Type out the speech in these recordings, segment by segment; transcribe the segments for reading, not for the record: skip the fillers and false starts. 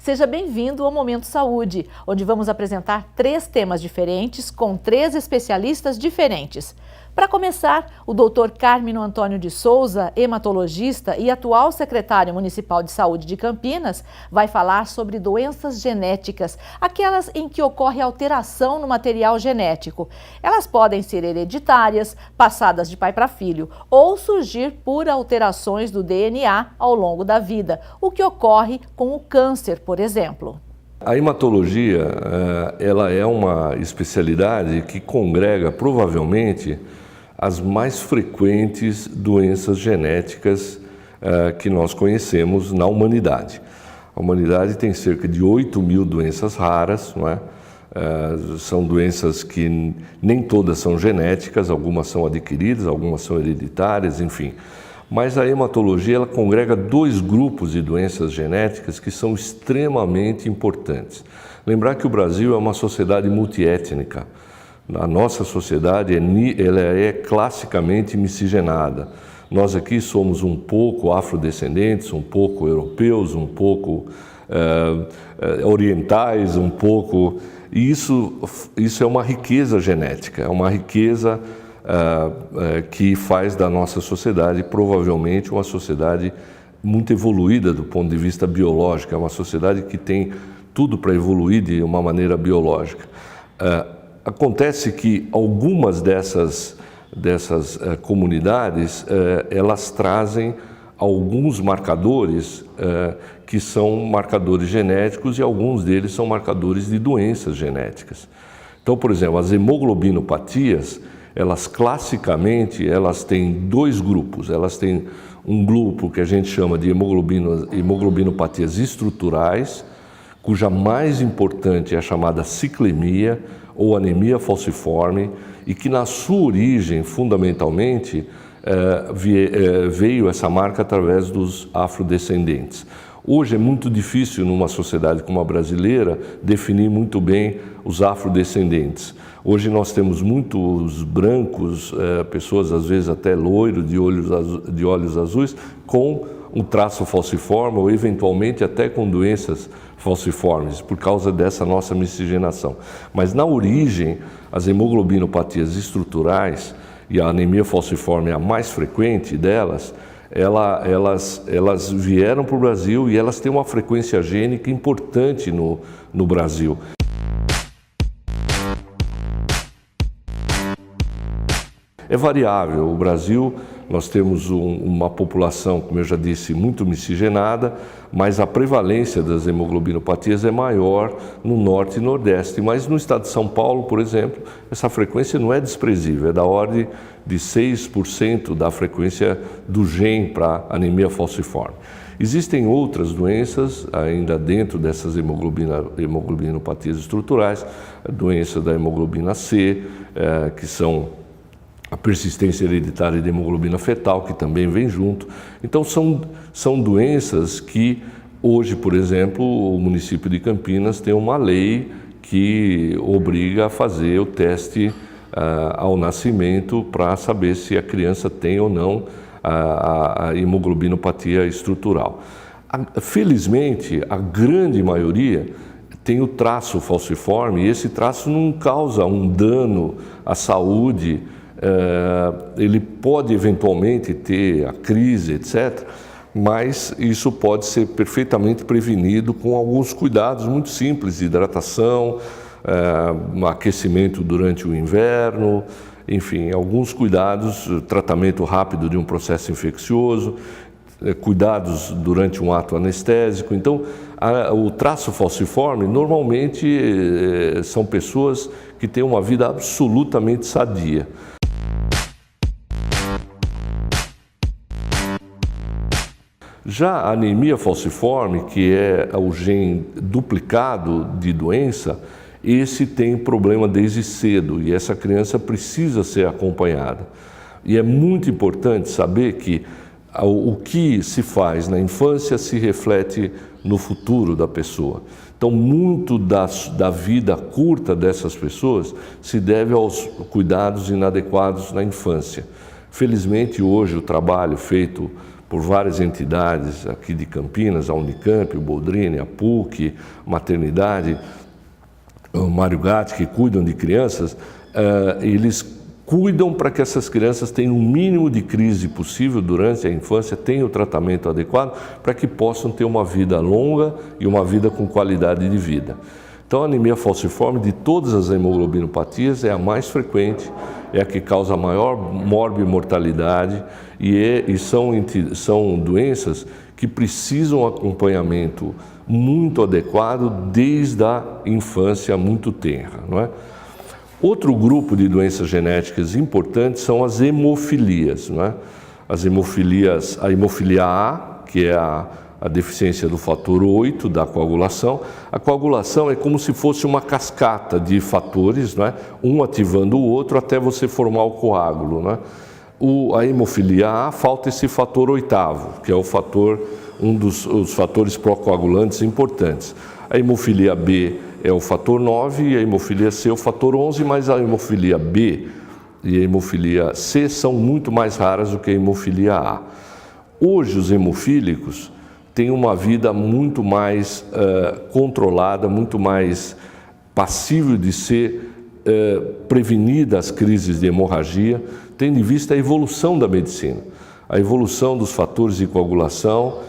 Seja bem-vindo ao Momento Saúde, onde vamos apresentar 3 temas diferentes com 3 especialistas diferentes. Para começar, o Dr. Carmino Antônio de Souza, hematologista e atual secretário municipal de saúde de Campinas, vai falar sobre doenças genéticas, aquelas em que ocorre alteração no material genético. Elas podem ser hereditárias, passadas de pai para filho, ou surgir por alterações do DNA ao longo da vida, o que ocorre com o câncer, por exemplo. A hematologia, ela é uma especialidade que congrega provavelmente as mais frequentes doenças genéticas que nós conhecemos na humanidade. A humanidade tem cerca de 8.000 doenças raras, não é? São doenças que nem todas são genéticas, algumas são adquiridas, algumas são hereditárias, enfim. Mas a hematologia ela congrega 2 grupos de doenças genéticas que são extremamente importantes. Lembrar que o Brasil é uma sociedade multiétnica. A nossa sociedade ela é classicamente miscigenada. Nós aqui somos um pouco afrodescendentes, um pouco europeus, um pouco orientais, um pouco... E isso é uma riqueza genética, é uma riqueza que faz da nossa sociedade provavelmente uma sociedade muito evoluída do ponto de vista biológico, é uma sociedade que tem tudo para evoluir de uma maneira biológica. Acontece que algumas dessas comunidades, elas trazem alguns marcadores que são marcadores genéticos e alguns deles são marcadores de doenças genéticas. Então, por exemplo, as hemoglobinopatias, elas classicamente, elas têm 2 grupos. Elas têm um grupo que a gente chama de hemoglobinopatias estruturais, cuja mais importante é a chamada ciclemia ou anemia falciforme, e que na sua origem, fundamentalmente, veio essa marca através dos afrodescendentes. Hoje é muito difícil, numa sociedade como a brasileira, definir muito bem os afrodescendentes. Hoje nós temos muitos brancos, pessoas às vezes até loiros, de olhos azuis, com um traço falciforme ou eventualmente até com doenças falciformes, por causa dessa nossa miscigenação. Mas na origem, as hemoglobinopatias estruturais, e a anemia falciforme é a mais frequente delas, elas vieram para o Brasil e elas têm uma frequência gênica importante no Brasil. É variável. O Brasil, nós temos uma população, como eu já disse, muito miscigenada, mas a prevalência das hemoglobinopatias é maior no Norte e Nordeste. Mas no estado de São Paulo, por exemplo, essa frequência não é desprezível, é da ordem de 6% da frequência do gene para anemia falciforme. Existem outras doenças ainda dentro dessas hemoglobinopatias estruturais, a doença da hemoglobina C, que são a persistência hereditária de hemoglobina fetal, que também vem junto. Então, são doenças que, hoje, por exemplo, o município de Campinas tem uma lei que obriga a fazer o teste ao nascimento para saber se a criança tem ou não a hemoglobinopatia estrutural. Felizmente, a grande maioria tem o traço falciforme e esse traço não causa um dano à saúde. Ele pode eventualmente ter a crise, etc., mas isso pode ser perfeitamente prevenido com alguns cuidados muito simples, hidratação, aquecimento durante o inverno, enfim, alguns cuidados, tratamento rápido de um processo infeccioso, cuidados durante um ato anestésico. Então, o traço falciforme normalmente são pessoas que têm uma vida absolutamente sadia. Já a anemia falciforme, que é o gene duplicado de doença, esse tem problema desde cedo e essa criança precisa ser acompanhada. E é muito importante saber que o que se faz na infância se reflete no futuro da pessoa. Então, muito da vida curta dessas pessoas se deve aos cuidados inadequados na infância. Felizmente, hoje, o trabalho feito por várias entidades aqui de Campinas, a Unicamp, o Boldrini, a PUC, a Maternidade, o Mário Gatti, que cuidam de crianças, eles cuidam para que essas crianças tenham o mínimo de crise possível durante a infância, tenham o tratamento adequado, para que possam ter uma vida longa e uma vida com qualidade de vida. Então, a anemia falciforme, de todas as hemoglobinopatias, é a mais frequente, é a que causa a maior morbimortalidade e são doenças que precisam acompanhamento muito adequado desde a infância muito tenra, não é? Outro grupo de doenças genéticas importantes são as hemofilias, não é? As hemofilias, a hemofilia A, que é a deficiência do fator 8 da coagulação. A coagulação é como se fosse uma cascata de fatores, não é? Um ativando o outro até você formar o coágulo, não é? A hemofilia A, falta esse fator oitavo, que é o fator, os fatores procoagulantes importantes. A hemofilia B é o fator 9 e a hemofilia C é o fator 11, mas a hemofilia B e a hemofilia C são muito mais raras do que a hemofilia A. Hoje, os hemofílicos têm uma vida muito mais controlada, muito mais passível de ser prevenida as crises de hemorragia, tendo em vista a evolução da medicina, a evolução dos fatores de coagulação,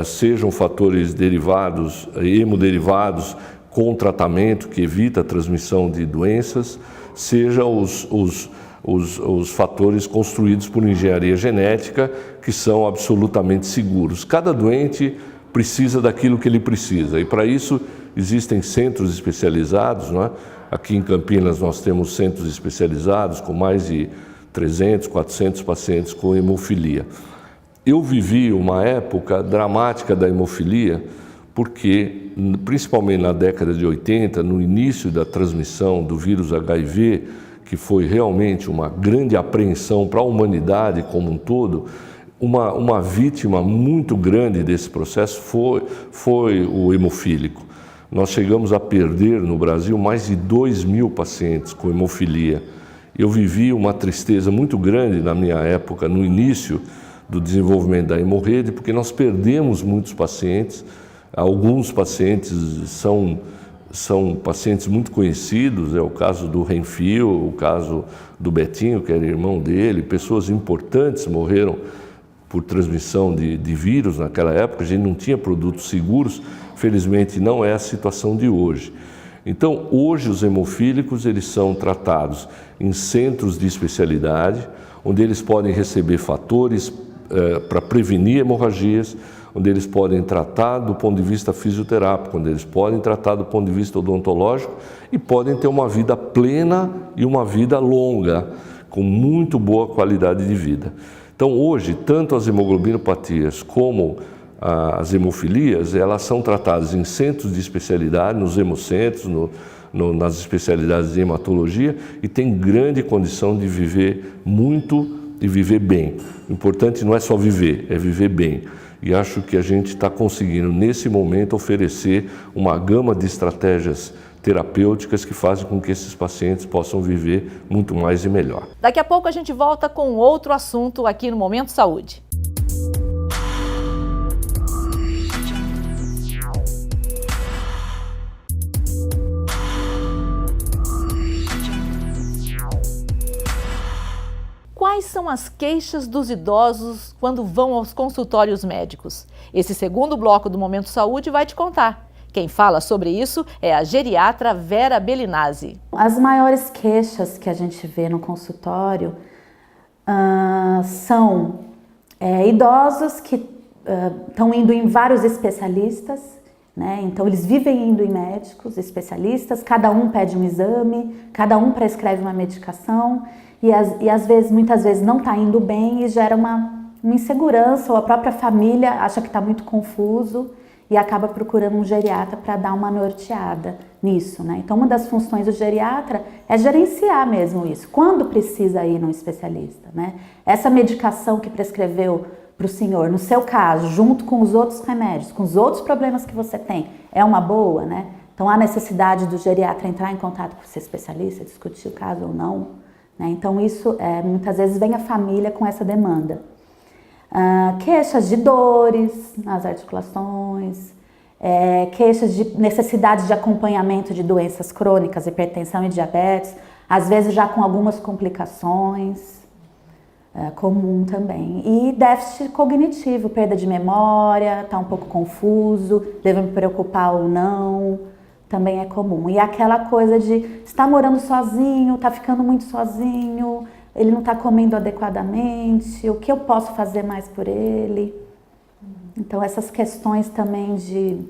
sejam fatores derivados, hemoderivados, com tratamento que evita a transmissão de doenças, sejam os fatores construídos por engenharia genética, que são absolutamente seguros. Cada doente precisa daquilo que ele precisa, e para isso existem centros especializados, não é? Aqui em Campinas nós temos centros especializados com mais de 300, 400 pacientes com hemofilia. Eu vivi uma época dramática da hemofilia, porque, principalmente na década de 80, no início da transmissão do vírus HIV, que foi realmente uma grande apreensão para a humanidade como um todo, uma vítima muito grande desse processo foi o hemofílico. Nós chegamos a perder no Brasil mais de 2.000 pacientes com hemofilia. Eu vivi uma tristeza muito grande na minha época, no início do desenvolvimento da hemorrede, porque nós perdemos muitos pacientes. Alguns pacientes são pacientes muito conhecidos, é o caso do Renfio, o caso do Betinho, que era irmão dele, pessoas importantes morreram por transmissão de vírus naquela época, a gente não tinha produtos seguros, felizmente não é a situação de hoje. Então, hoje os hemofílicos eles são tratados em centros de especialidade, onde eles podem receber fatores para prevenir hemorragias, onde eles podem tratar do ponto de vista fisioterápico, onde eles podem tratar do ponto de vista odontológico e podem ter uma vida plena e uma vida longa, com muito boa qualidade de vida. Então, hoje, tanto as hemoglobinopatias como as hemofilias, elas são tratadas em centros de especialidade, nos hemocentros, nas especialidades de hematologia, e tem grande condição de viver muito e viver bem. O importante não é só viver, é viver bem. E acho que a gente está conseguindo, nesse momento, oferecer uma gama de estratégias terapêuticas que fazem com que esses pacientes possam viver muito mais e melhor. Daqui a pouco a gente volta com outro assunto aqui no Momento Saúde. Quais são as queixas dos idosos quando vão aos consultórios médicos? Esse segundo bloco do Momento Saúde vai te contar. Quem fala sobre isso é a geriatra Vera Bellinazzi. As maiores queixas que a gente vê no consultório são idosos que estão indo em vários especialistas, né? Então eles vivem indo em médicos, especialistas, cada um pede um exame, cada um prescreve uma medicação e muitas vezes não está indo bem e gera uma insegurança, ou a própria família acha que está muito confuso e acaba procurando um geriatra para dar uma norteada nisso, né? Então, uma das funções do geriatra é gerenciar mesmo isso, quando precisa ir num especialista, né? Essa medicação que prescreveu para o senhor, no seu caso, junto com os outros remédios, com os outros problemas que você tem, é uma boa, né? Então, há necessidade do geriatra entrar em contato com esse especialista, discutir o caso ou não, né? Então, isso, muitas vezes, vem a família com essa demanda. Queixas de dores nas articulações, queixas de necessidade de acompanhamento de doenças crônicas, hipertensão e diabetes, às vezes já com algumas complicações, comum também. E déficit cognitivo, perda de memória, está um pouco confuso, deve me preocupar ou não, também é comum. E aquela coisa de estar morando sozinho, está ficando muito sozinho, ele não está comendo adequadamente, o que eu posso fazer mais por ele? Então essas questões também de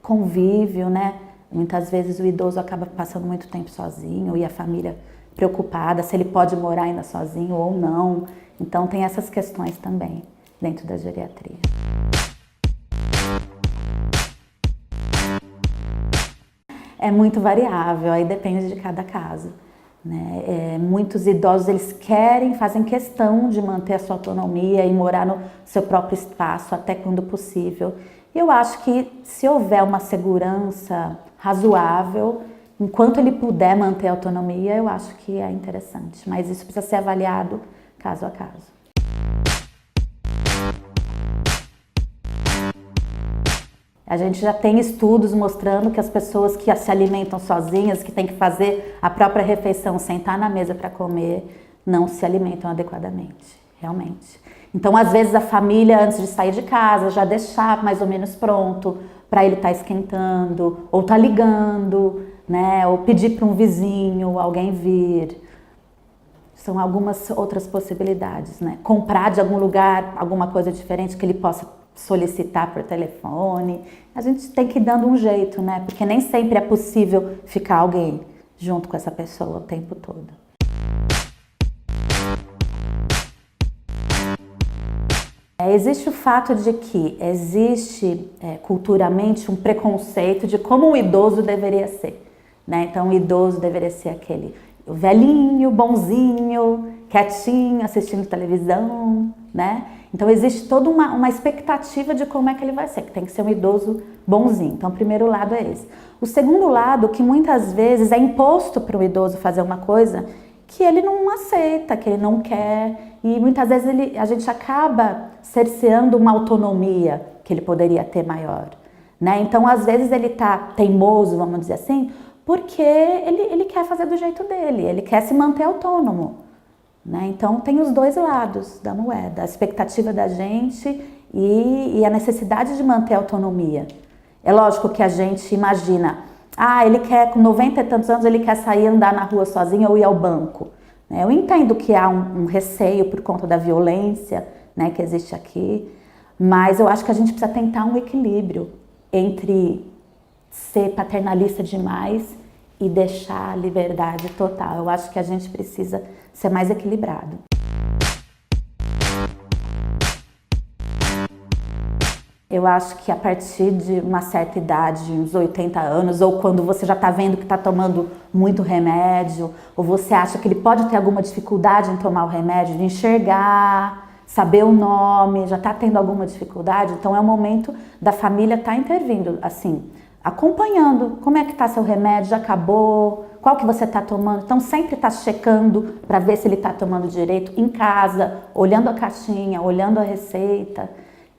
convívio, né? Muitas vezes o idoso acaba passando muito tempo sozinho e a família preocupada se ele pode morar ainda sozinho ou não. Então tem essas questões também dentro da geriatria. É muito variável, aí depende de cada caso, né? Muitos idosos eles fazem questão de manter a sua autonomia e morar no seu próprio espaço até quando possível. Eu acho que se houver uma segurança razoável, enquanto ele puder manter a autonomia, eu acho que é interessante, mas isso precisa ser avaliado caso a caso. A gente já tem estudos mostrando que as pessoas que se alimentam sozinhas, que têm que fazer a própria refeição, sentar na mesa para comer, não se alimentam adequadamente, realmente. Então, às vezes, a família, antes de sair de casa, já deixar mais ou menos pronto para ele estar esquentando, ou estar ligando, né? Ou pedir para um vizinho, alguém vir. São algumas outras possibilidades, né? Comprar de algum lugar alguma coisa diferente que ele possa solicitar por telefone. A gente tem que ir dando um jeito, né? Porque nem sempre é possível ficar alguém junto com essa pessoa o tempo todo. Existe o fato de que existe culturalmente um preconceito de como um idoso deveria ser, né? Então o idoso deveria ser aquele velhinho, bonzinho, quietinho, assistindo televisão, né? Então existe toda uma expectativa de como é que ele vai ser, que tem que ser um idoso bonzinho. Então o primeiro lado é esse. O segundo lado, que muitas vezes é imposto para o idoso fazer uma coisa que ele não aceita, que ele não quer, e muitas vezes a gente acaba cerceando uma autonomia que ele poderia ter maior, né? Então às vezes ele tá teimoso, vamos dizer assim, porque ele quer fazer do jeito dele, ele quer se manter autônomo, né? Então tem os dois lados da moeda, a expectativa da gente e a necessidade de manter a autonomia. É lógico que a gente imagina, ele quer, com 90 e tantos anos, ele quer sair andar na rua sozinho ou ir ao banco. Eu entendo que há um receio por conta da violência, né, que existe aqui, mas eu acho que a gente precisa tentar um equilíbrio entre ser paternalista demais e deixar a liberdade total. Eu acho que a gente precisa ser mais equilibrado. Eu acho que a partir de uma certa idade, uns 80 anos, ou quando você já está vendo que está tomando muito remédio, ou você acha que ele pode ter alguma dificuldade em tomar o remédio, de enxergar, saber o nome, já está tendo alguma dificuldade, então é o momento da família estar intervindo, assim, acompanhando como é que está seu remédio, já acabou, qual que você está tomando, então sempre está checando para ver se ele está tomando direito em casa, olhando a caixinha, olhando a receita.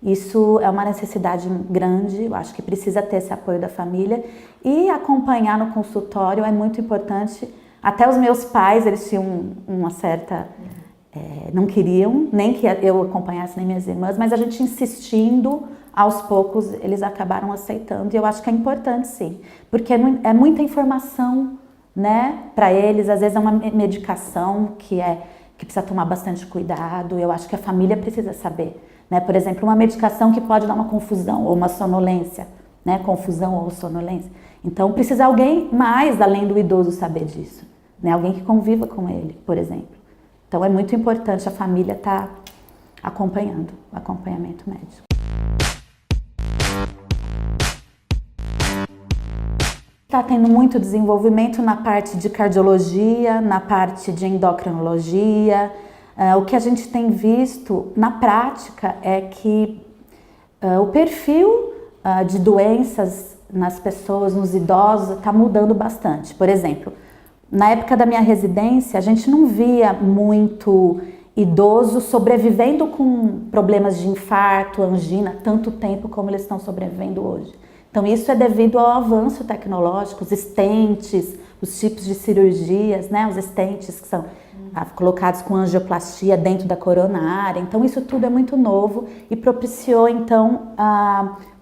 Isso é uma necessidade grande, eu acho que precisa ter esse apoio da família e acompanhar no consultório é muito importante. Até os meus pais, eles tinham uma certa... não queriam nem que eu acompanhasse nem minhas irmãs, mas a gente insistindo, aos poucos eles acabaram aceitando e eu acho que é importante sim, porque é muita informação, né, para eles, às vezes é uma medicação que precisa tomar bastante cuidado, eu acho que a família precisa saber. Né? Por exemplo, uma medicação que pode dar uma confusão ou uma sonolência, né? Confusão ou sonolência. Então, precisa alguém mais, além do idoso, saber disso. Né? Alguém que conviva com ele, por exemplo. Então, é muito importante a família estar acompanhando o acompanhamento médico. Está tendo muito desenvolvimento na parte de cardiologia, na parte de endocrinologia. O que a gente tem visto na prática é que o perfil de doenças nas pessoas, nos idosos, está mudando bastante. Por exemplo, na época da minha residência, a gente não via muito idoso sobrevivendo com problemas de infarto, angina, tanto tempo como eles estão sobrevivendo hoje. Então isso é devido ao avanço tecnológico, os stents, os tipos de cirurgias, né? Os stents que são colocados com angioplastia dentro da coronária. Então isso tudo é muito novo e propiciou então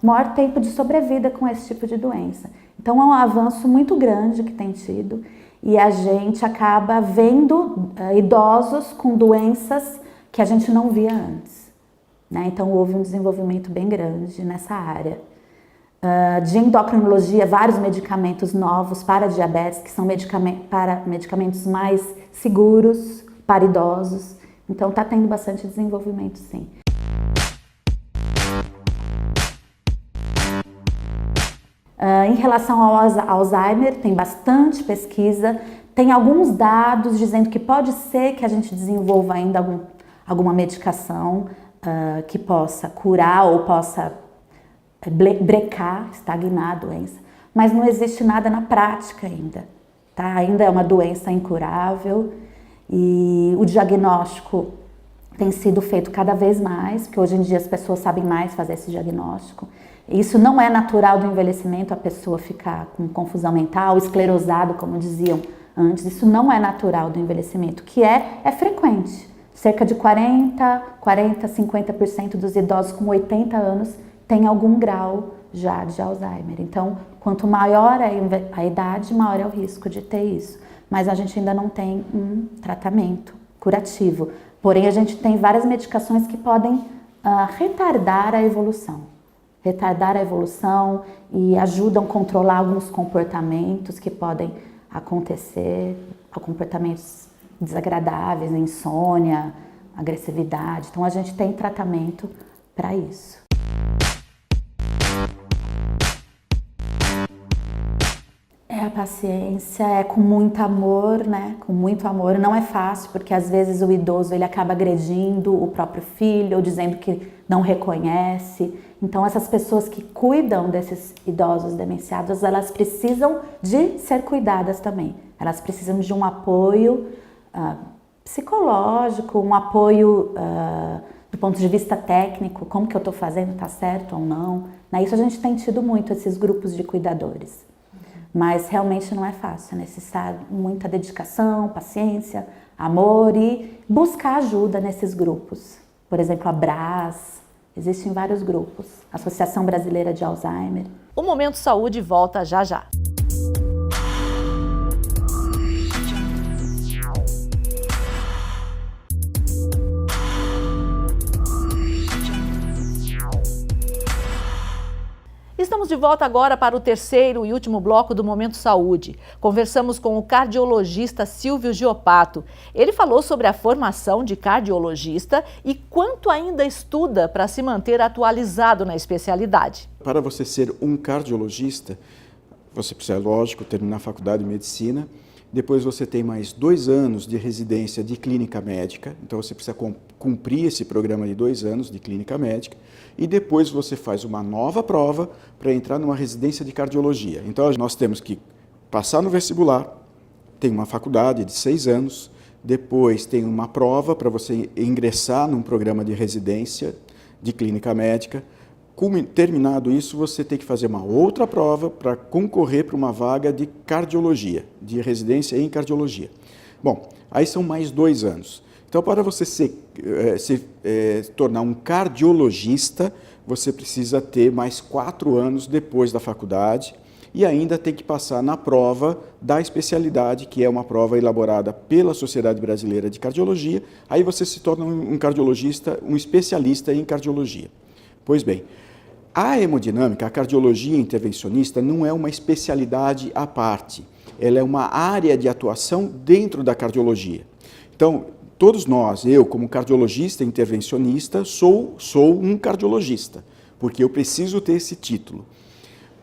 maior tempo de sobrevida com esse tipo de doença. Então é um avanço muito grande que tem tido e a gente acaba vendo idosos com doenças que a gente não via antes, né? Então houve um desenvolvimento bem grande nessa área. De endocrinologia, vários medicamentos novos para diabetes, que são medicamentos mais seguros para idosos. Então está tendo bastante desenvolvimento, sim. Em relação ao Alzheimer, tem bastante pesquisa, tem alguns dados dizendo que pode ser que a gente desenvolva ainda alguma medicação que possa curar ou possa brecar, estagnar a doença, mas não existe nada na prática ainda, tá? Ainda é uma doença incurável e o diagnóstico tem sido feito cada vez mais, porque hoje em dia as pessoas sabem mais fazer esse diagnóstico. Isso não é natural do envelhecimento, a pessoa ficar com confusão mental, esclerosado, como diziam antes, isso não é natural do envelhecimento, que é frequente. Cerca de 50% dos idosos com 80 anos tem algum grau já de Alzheimer. Então, quanto maior a idade, maior é o risco de ter isso. Mas a gente ainda não tem um tratamento curativo. Porém, a gente tem várias medicações que podem retardar a evolução. Retardar a evolução e ajudam a controlar alguns comportamentos que podem acontecer, comportamentos desagradáveis, insônia, agressividade. Então, a gente tem tratamento para isso. A paciência é com muito amor, né? Com muito amor. Não é fácil, porque às vezes o idoso ele acaba agredindo o próprio filho, ou dizendo que não reconhece. Então essas pessoas que cuidam desses idosos demenciados, elas precisam de ser cuidadas também. Elas precisam de um apoio psicológico, um apoio do ponto de vista técnico, como que eu estou fazendo, está certo ou não. Isso a gente tem tido muito, esses grupos de cuidadores. Mas realmente não é fácil, é necessário muita dedicação, paciência, amor e buscar ajuda nesses grupos. Por exemplo, a BRAS, existem vários grupos, Associação Brasileira de Alzheimer. O Momento Saúde volta já já. Estamos de volta agora para o terceiro e último bloco do Momento Saúde. Conversamos com o cardiologista Silvio Giopato. Ele falou sobre a formação de cardiologista e quanto ainda estuda para se manter atualizado na especialidade. Para você ser um cardiologista, você precisa, lógico, terminar a faculdade de medicina. Depois você tem mais 2 anos de residência de clínica médica, então você precisa cumprir esse programa de 2 anos de clínica médica e depois você faz uma nova prova para entrar numa residência de cardiologia. Então nós temos que passar no vestibular, tem uma faculdade de 6 anos, depois tem uma prova para você ingressar num programa de residência de clínica médica. Terminado isso, você tem que fazer uma outra prova para concorrer para uma vaga de cardiologia, de residência em cardiologia. Bom, aí são mais 2 anos. Então, para você se tornar um cardiologista, você precisa ter mais 4 anos depois da faculdade e ainda tem que passar na prova da especialidade, que é uma prova elaborada pela Sociedade Brasileira de Cardiologia. Aí você se torna um cardiologista, um especialista em cardiologia. Pois bem, a hemodinâmica, a cardiologia intervencionista, não é uma especialidade à parte. Ela é uma área de atuação dentro da cardiologia. Então, todos nós, eu como cardiologista intervencionista, sou um cardiologista, porque eu preciso ter esse título.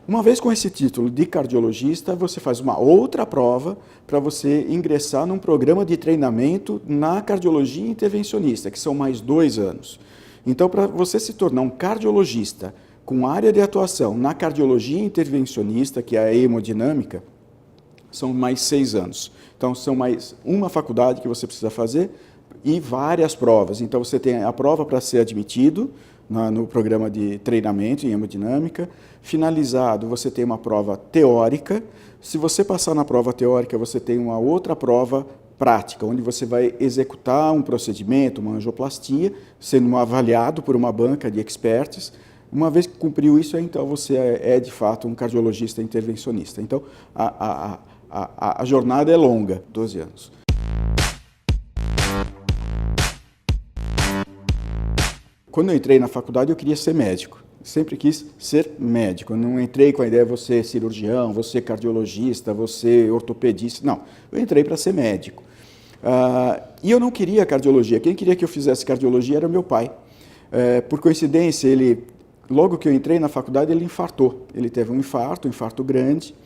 Uma vez com esse título de cardiologista, você faz uma outra prova para você ingressar num programa de treinamento na cardiologia intervencionista, que são mais 2 anos. Então, para você se tornar um cardiologista com área de atuação na cardiologia intervencionista, que é a hemodinâmica, são mais 6 anos. Então, são mais uma faculdade que você precisa fazer e várias provas. Então você tem a prova para ser admitido no programa de treinamento em hemodinâmica. Finalizado, você tem uma prova teórica. Se você passar na prova teórica, você tem uma outra prova prática, onde você vai executar um procedimento, uma angioplastia, sendo avaliado por uma banca de experts. Uma vez que cumpriu isso, então você é de fato um cardiologista intervencionista. Então a jornada é longa, 12 anos. Quando eu entrei na faculdade, eu queria ser médico. Sempre quis ser médico. Eu não entrei com a ideia de você cirurgião, você cardiologista, você ortopedista. Não, eu entrei para ser médico. E eu não queria cardiologia. Quem queria que eu fizesse cardiologia era o meu pai. Por coincidência, logo que eu entrei na faculdade, ele infartou. Ele teve um infarto grande,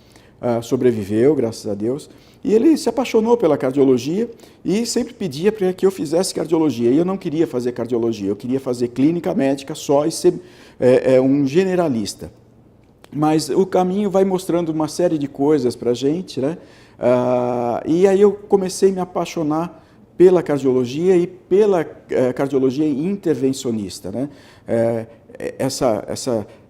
sobreviveu, graças a Deus. E ele se apaixonou pela cardiologia e sempre pedia para que eu fizesse cardiologia. E eu não queria fazer cardiologia, eu queria fazer clínica médica só e ser um generalista. Mas o caminho vai mostrando uma série de coisas para a gente, né? E aí eu comecei a me apaixonar pela cardiologia e pela cardiologia intervencionista, né?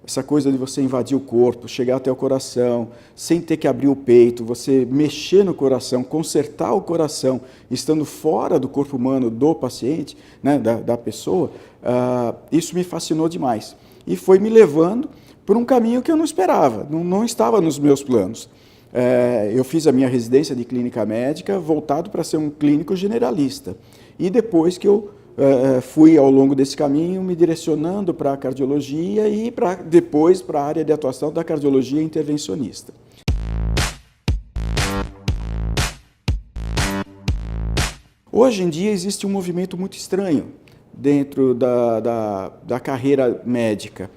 Essa coisa de você invadir o corpo, chegar até o coração, sem ter que abrir o peito, você mexer no coração, consertar o coração, estando fora do corpo humano do paciente, né, da pessoa, isso me fascinou demais. E foi me levando por um caminho que eu não esperava, não estava nos meus planos. Eu fiz a minha residência de clínica médica voltado para ser um clínico generalista. E depois que eu fui ao longo desse caminho me direcionando para a cardiologia e depois para a área de atuação da cardiologia intervencionista. Hoje em dia existe um movimento muito estranho dentro da carreira médica.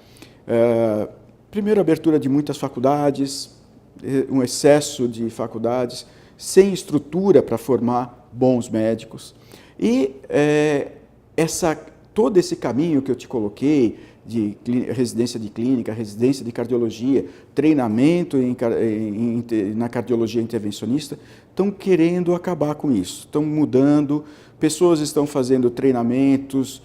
Primeiro, a abertura de muitas faculdades, um excesso de faculdades, sem estrutura para formar bons médicos. E todo esse caminho que eu te coloquei, de residência de clínica, residência de cardiologia, treinamento na cardiologia intervencionista, estão querendo acabar com isso, estão mudando, pessoas estão fazendo treinamentos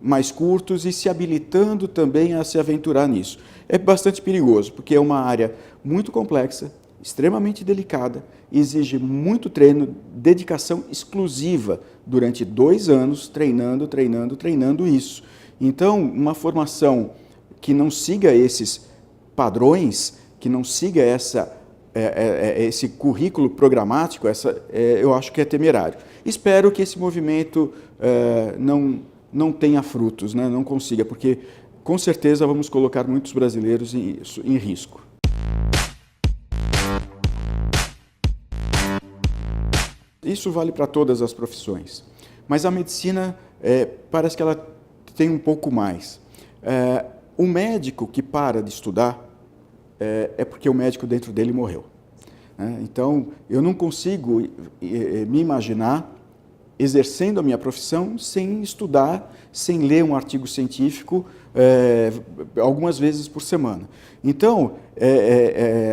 mais curtos e se habilitando também a se aventurar nisso. É bastante perigoso, porque é uma área muito complexa, extremamente delicada, exige muito treino, dedicação exclusiva durante 2 anos, treinando isso. Então, uma formação que não siga esses padrões, que não siga esse currículo programático, eu acho que é temerário. Espero que esse movimento não tenha frutos, né? Não consiga, porque com certeza vamos colocar muitos brasileiros em risco. Isso vale para todas as profissões, mas a medicina parece que ela tem um pouco mais. O médico que para de estudar é porque o médico dentro dele morreu. Então, eu não consigo me imaginar exercendo a minha profissão sem estudar, sem ler um artigo científico algumas vezes por semana. Então,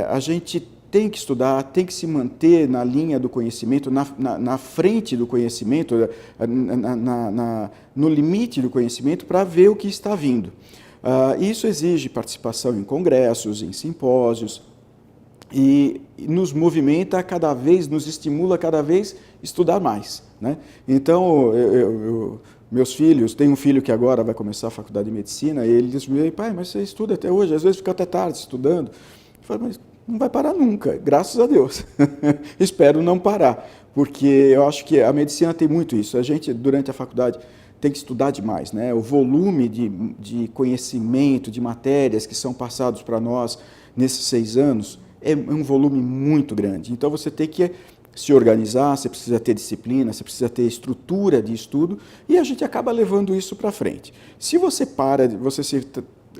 a gente tem que estudar, tem que se manter na linha do conhecimento, na frente do conhecimento, no limite do conhecimento, para ver o que está vindo. Isso exige participação em congressos, em simpósios, e nos movimenta cada vez, nos estimula cada vez a estudar mais, né? Então, meus filhos, tem um filho que agora vai começar a faculdade de medicina, e ele diz: pai, mas você estuda até hoje, às vezes fica até tarde estudando. Eu falo: mas não vai parar nunca, graças a Deus. Espero não parar, porque eu acho que a medicina tem muito isso. A gente, durante a faculdade, tem que estudar demais, né? O volume de conhecimento, de matérias que são passados para nós nesses 6 anos é um volume muito grande. Então, você tem que se organizar, você precisa ter disciplina, você precisa ter estrutura de estudo, e a gente acaba levando isso para frente. Se você você se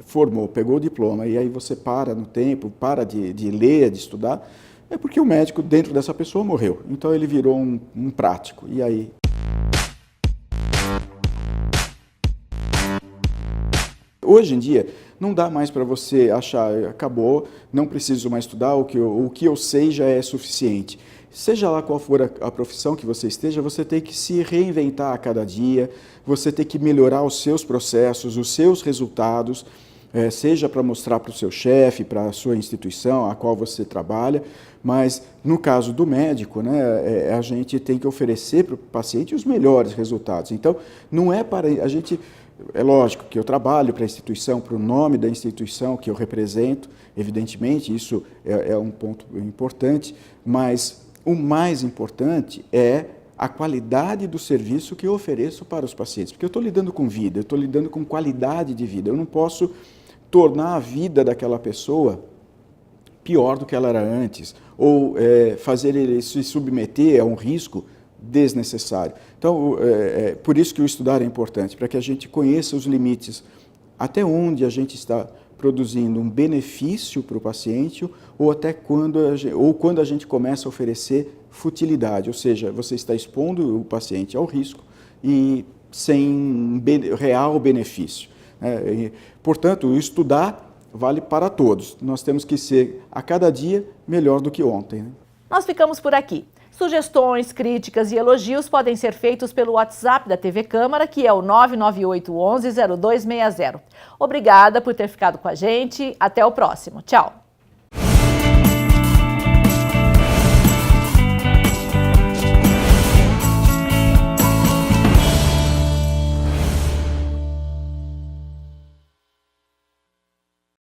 formou, pegou o diploma, e aí você para no tempo, para de ler, de estudar, é porque o médico dentro dessa pessoa morreu. Então ele virou um prático. E aí? Hoje em dia, não dá mais para você achar, acabou, não preciso mais estudar, o que eu sei já é suficiente. Seja lá qual for a profissão que você esteja, você tem que se reinventar a cada dia, você tem que melhorar os seus processos, os seus resultados, seja para mostrar para o seu chefe, para a sua instituição a qual você trabalha, mas no caso do médico, né, a gente tem que oferecer para o paciente os melhores resultados. Então, não é para a gente... É lógico que eu trabalho para a instituição, para o nome da instituição que eu represento, evidentemente, isso é um ponto importante, mas o mais importante é a qualidade do serviço que eu ofereço para os pacientes, porque eu estou lidando com vida, eu estou lidando com qualidade de vida, eu não posso tornar a vida daquela pessoa pior do que ela era antes, ou fazer ele se submeter a um risco desnecessário. Então, por isso que o estudar é importante, para que a gente conheça os limites, até onde a gente está produzindo um benefício para o paciente, ou até quando a gente começa a oferecer futilidade, ou seja, você está expondo o paciente ao risco e sem real benefício. Portanto, o estudar vale para todos. Nós temos que ser, a cada dia, melhor do que ontem. Né? Nós ficamos por aqui. Sugestões, críticas e elogios podem ser feitos pelo WhatsApp da TV Câmara, que é o 998 11 0260. Obrigada por ter ficado com a gente. Até o próximo. Tchau.